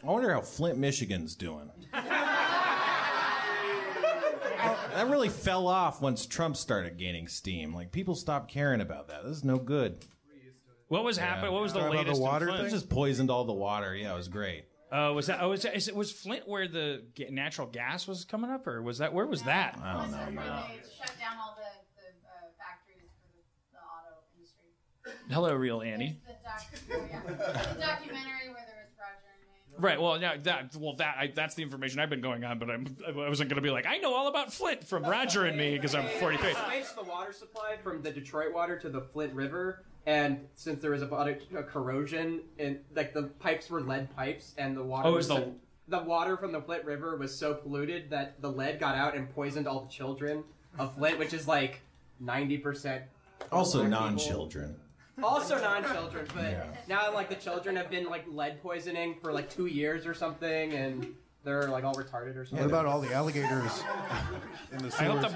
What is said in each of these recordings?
I wonder how Flint, Michigan's doing. That really fell off once Trump started gaining steam. Like, people stopped caring about that. This is no good. What was happening? What was the latest? The water in Flint? It just poisoned all the water. Yeah, it was great. Was Flint where the natural gas was coming up, or was that where was that? I don't know. They shut down all the factories for the auto industry. Hello, real Annie. The documentary where there was Roger and me. Right. Well, that's the information I've been going on, but I wasn't going to be like, I know all about Flint from Roger and me because I'm 43. Traced the water supply from the Detroit water to the Flint River, and since there was a corrosion and like the pipes were lead pipes, and the water the water from the Flint River was so polluted that the lead got out and poisoned all the children of Flint, which is like 90%. Also non-children. Also non-children, but now like the children have been like lead poisoning for like 2 years or something, and they're like all retarded or something. What about all the alligators in the sewers? I hope that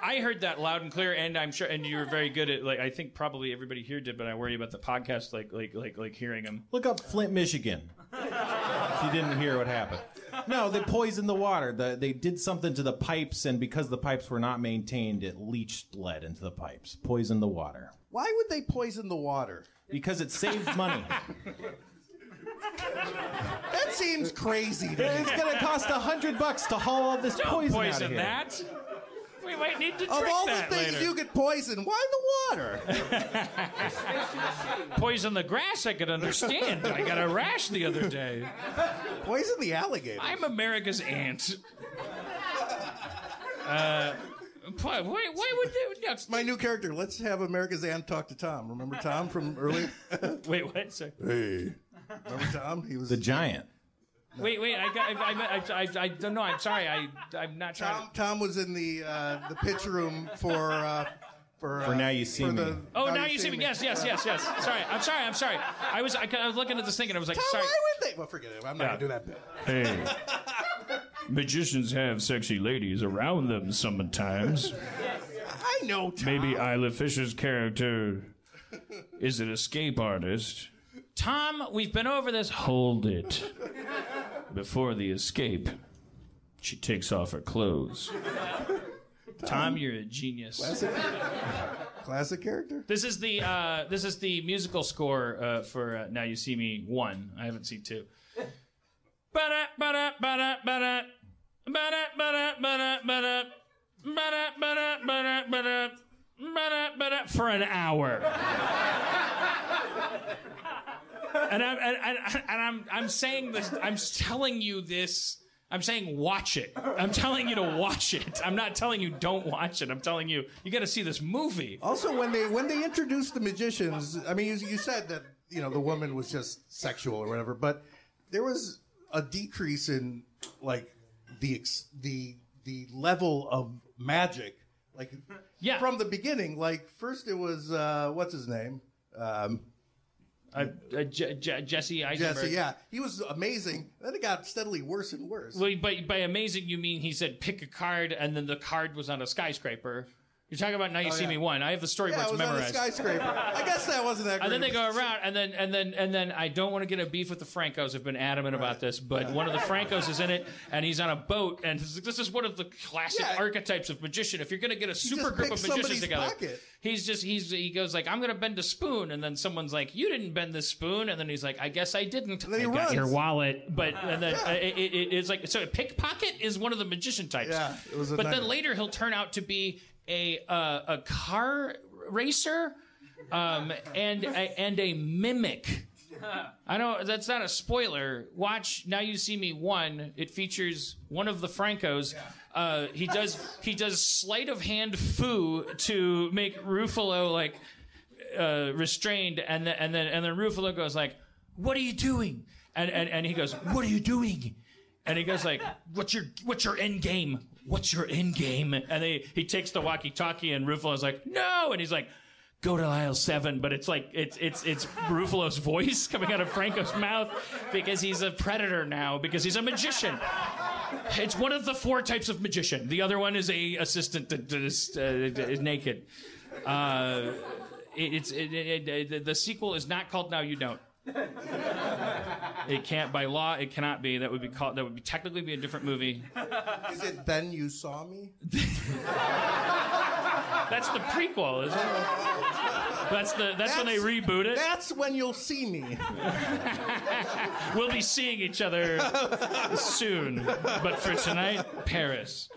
I heard that loud and clear, and I'm sure, and you were very good at, like, I think probably everybody here did, but I worry about the podcast, like hearing them. Look up Flint, Michigan. If you didn't hear what happened. No, they poisoned the water. They did something to the pipes, and because the pipes were not maintained, it leached lead into the pipes, poisoned the water. Why would they poison the water? Because it saved money. That seems crazy to me. It's going to cost $100 to haul all this poison out of here. That. We might need to drink Of all the that things later. you could poison, why the water? Poison the grass, I could understand. I got a rash the other day. Poison the alligator. I'm America's aunt. Why would they? No, My new character. Let's have America's Aunt talk to Tom. Remember Tom from earlier? wait, what? Sorry. Hey. Remember Tom? He was the giant. Wait, I don't know. I'm sorry. I'm not trying. Tom was in the pitch room for Now You See Me. Now You See Me. Yes. Sorry. I'm sorry. I was looking at this thing and I was like, Tom, sorry. why would they? Well, forget it. I'm not gonna do that bit. Hey. Magicians have sexy ladies around them sometimes. I know, Tom. Maybe Isla Fisher's character is an escape artist. Tom, we've been over this. Hold it. Before the escape, she takes off her clothes. Tom, you're a genius. Classic character. This is the musical score for Now You See Me 1. I haven't seen 2. For an hour. And I'm saying this. I'm telling you this. I'm saying watch it. I'm telling you to watch it. I'm not telling you don't watch it. I'm telling you got to see this movie. Also, when they introduced the magicians, I mean, you said that the woman was just sexual or whatever, but there was a decrease in like the level of magic, like from the beginning. Like first it was what's his name. Jesse Eisenberg. Jesse, yeah. He was amazing. Then it got steadily worse and worse. Well, by amazing, you mean he said pick a card, and then the card was on a skyscraper. You're talking about Now You See Me 1. I have the storyboards memorized. On a skyscraper. I guess that wasn't that great. And then they go around, and then I don't want to get a beef with the Francos. I've been adamant about this, but one of the Francos is in it, and he's on a boat, and this is one of the classic archetypes of magician. If you're going to get a super group of magicians together, he goes like, I'm going to bend a spoon, and then someone's like, you didn't bend this spoon, and then he's like, I guess I didn't. And then I got your wallet, but and then it's like, so pickpocket is one of the magician types. Yeah, it was. But then later he'll turn out to be a car racer, and a mimic. I know that's not a spoiler. Watch Now You See Me 1. It features one of the Francos. He does sleight of hand foo to make Ruffalo like restrained, and then Ruffalo goes like, "What are you doing?" And he goes, "What are you doing?" And he goes like, "What's your end game? What's your end game?" And he takes the walkie-talkie, and Ruffalo's like, "No!" And he's like, "Go to aisle 7." But it's like it's Ruffalo's voice coming out of Franco's mouth because he's a predator now, because he's a magician. It's one of the 4 types of magician. The other one is a assistant that is naked. The sequel is not called Now You Don't. It can't, by law, it cannot be. That would be called. That would be technically be a different movie. Is it Then You Saw Me? That's the prequel, isn't it? That's when they reboot it. That's when you'll see me. We'll be seeing each other soon, but for tonight, Paris.